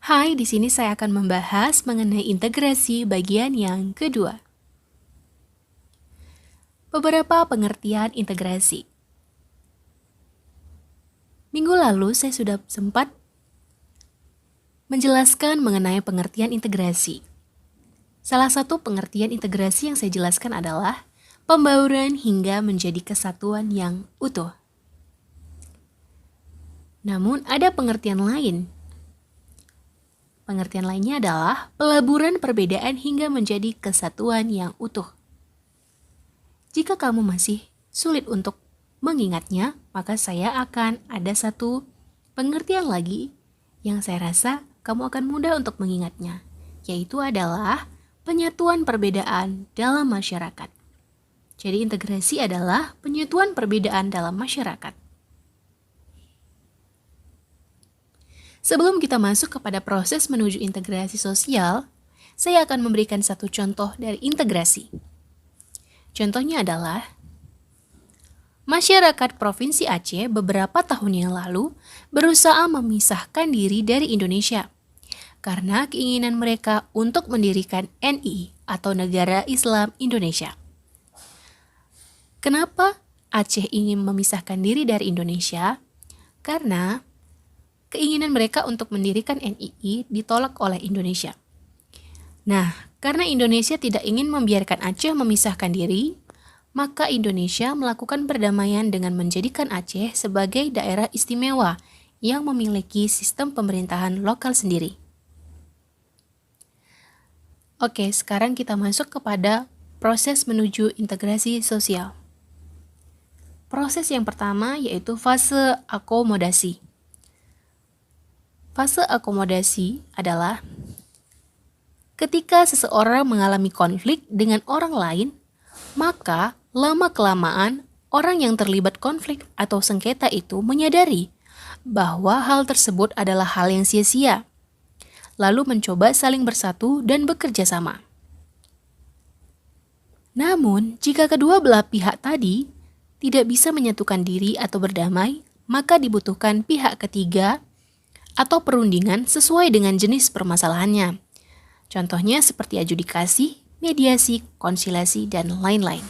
Hai, di sini saya akan membahas mengenai integrasi bagian yang kedua. Beberapa pengertian integrasi. Minggu lalu saya sudah sempat menjelaskan mengenai pengertian integrasi. Salah satu pengertian integrasi yang saya jelaskan adalah pembauran hingga menjadi kesatuan yang utuh. Namun ada pengertian lain. Pengertian lainnya adalah pelaburan perbedaan hingga menjadi kesatuan yang utuh. Jika kamu masih sulit untuk mengingatnya, maka saya akan ada satu pengertian lagi yang saya rasa kamu akan mudah untuk mengingatnya, yaitu adalah penyatuan perbedaan dalam masyarakat. Jadi integrasi adalah penyatuan perbedaan dalam masyarakat. Sebelum kita masuk kepada proses menuju integrasi sosial, saya akan memberikan satu contoh dari integrasi. Contohnya adalah, masyarakat Provinsi Aceh beberapa tahun yang lalu berusaha memisahkan diri dari Indonesia karena keinginan mereka untuk mendirikan NI atau Negara Islam Indonesia. Kenapa Aceh ingin memisahkan diri dari Indonesia? Karena keinginan mereka untuk mendirikan NII ditolak oleh Indonesia. Nah, karena Indonesia tidak ingin membiarkan Aceh memisahkan diri, maka Indonesia melakukan perdamaian dengan menjadikan Aceh sebagai daerah istimewa yang memiliki sistem pemerintahan lokal sendiri. Oke, sekarang kita masuk kepada proses menuju integrasi sosial. Proses yang pertama yaitu fase akomodasi. Fase akomodasi adalah ketika seseorang mengalami konflik dengan orang lain, maka lama-kelamaan orang yang terlibat konflik atau sengketa itu menyadari bahwa hal tersebut adalah hal yang sia-sia, lalu mencoba saling bersatu dan bekerja sama. Namun, jika kedua belah pihak tadi tidak bisa menyatukan diri atau berdamai, maka dibutuhkan pihak ketiga atau perundingan sesuai dengan jenis permasalahannya. Contohnya seperti adjudikasi, mediasi, konsiliasi, dan lain-lain.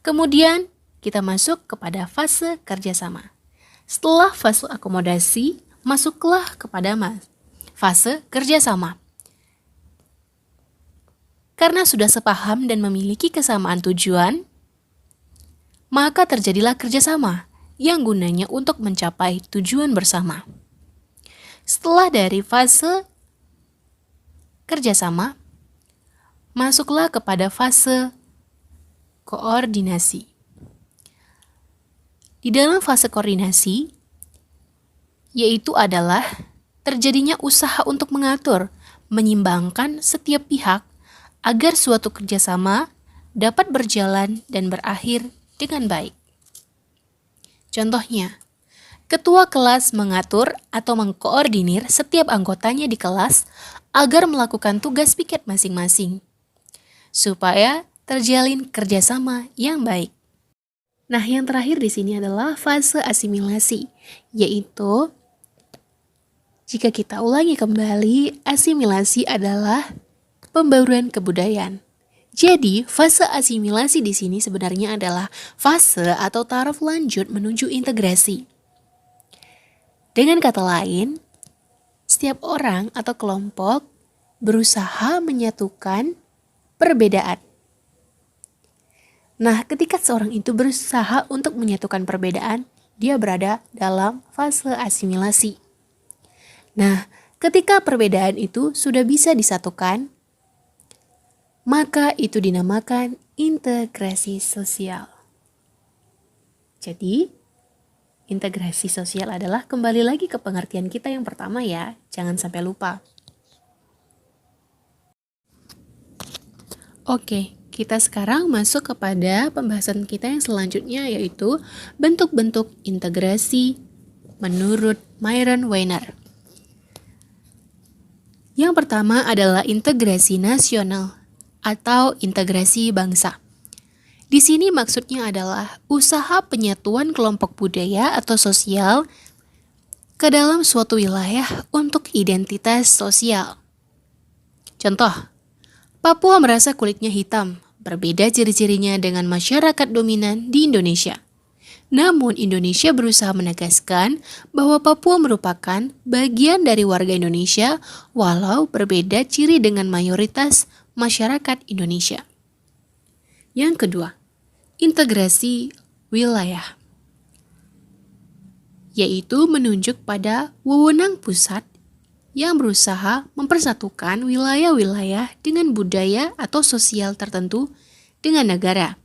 Kemudian kita masuk kepada fase kerjasama. Setelah fase akomodasi, masuklah kepada fase kerjasama. Karena sudah sepaham dan memiliki kesamaan tujuan, maka terjadilah kerjasama yang gunanya untuk mencapai tujuan bersama. Setelah dari fase kerjasama, masuklah kepada fase koordinasi. Di dalam fase koordinasi, yaitu adalah terjadinya usaha untuk mengatur, menyimbangkan setiap pihak agar suatu kerjasama dapat berjalan dan berakhir dengan baik. Contohnya, ketua kelas mengatur atau mengkoordinir setiap anggotanya di kelas agar melakukan tugas piket masing-masing, supaya terjalin kerjasama yang baik. Nah, yang terakhir di sini adalah fase asimilasi, yaitu jika kita ulangi kembali, asimilasi adalah pembauran kebudayaan. Jadi, fase asimilasi di sini sebenarnya adalah fase atau taraf lanjut menuju integrasi. Dengan kata lain, setiap orang atau kelompok berusaha menyatukan perbedaan. Nah, ketika seorang itu berusaha untuk menyatukan perbedaan, dia berada dalam fase asimilasi. Nah, ketika perbedaan itu sudah bisa disatukan, maka itu dinamakan integrasi sosial. Jadi, integrasi sosial adalah kembali lagi ke pengertian kita yang pertama ya, jangan sampai lupa. Oke, kita sekarang masuk kepada pembahasan kita yang selanjutnya yaitu bentuk-bentuk integrasi menurut Myron Weiner. Yang pertama adalah integrasi nasional atau integrasi bangsa. Di sini maksudnya adalah usaha penyatuan kelompok budaya atau sosial ke dalam suatu wilayah untuk identitas sosial. Contoh, Papua merasa kulitnya hitam, berbeda ciri-cirinya dengan masyarakat dominan di Indonesia. Namun Indonesia berusaha menegaskan bahwa Papua merupakan bagian dari warga Indonesia walau berbeda ciri dengan mayoritas masyarakat Indonesia. Yang kedua, integrasi wilayah, yaitu menunjuk pada wewenang pusat yang berusaha mempersatukan wilayah-wilayah dengan budaya atau sosial tertentu dengan negara.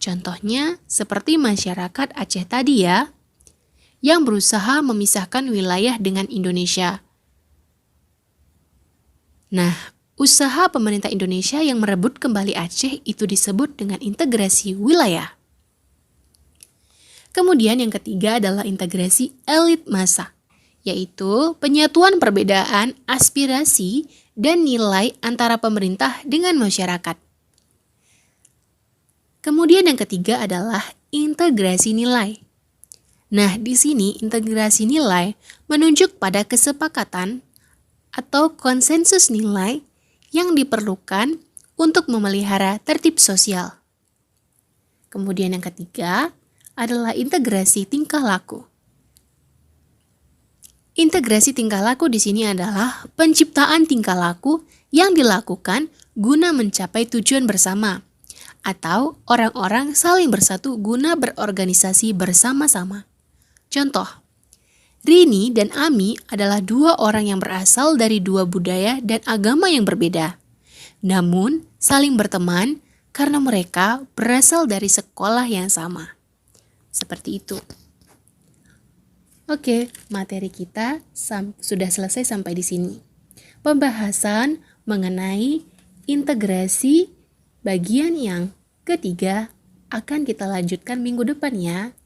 Contohnya seperti masyarakat Aceh tadi ya, yang berusaha memisahkan wilayah dengan Indonesia. Nah, usaha pemerintah Indonesia yang merebut kembali Aceh itu disebut dengan integrasi wilayah. Kemudian yang ketiga adalah integrasi elit massa, yaitu penyatuan perbedaan aspirasi dan nilai antara pemerintah dengan masyarakat. Kemudian yang ketiga adalah integrasi nilai. Nah, di sini integrasi nilai menunjuk pada kesepakatan atau konsensus nilai yang diperlukan untuk memelihara tertib sosial. Kemudian yang ketiga adalah integrasi tingkah laku. Integrasi tingkah laku di sini adalah penciptaan tingkah laku yang dilakukan guna mencapai tujuan bersama, atau orang-orang saling bersatu guna berorganisasi bersama-sama. Contoh, Rini dan Ami adalah dua orang yang berasal dari dua budaya dan agama yang berbeda. Namun, saling berteman karena mereka berasal dari sekolah yang sama. Seperti itu. Oke, materi kita sudah selesai sampai di sini. Pembahasan mengenai integrasi bagian yang ketiga akan kita lanjutkan minggu depan ya.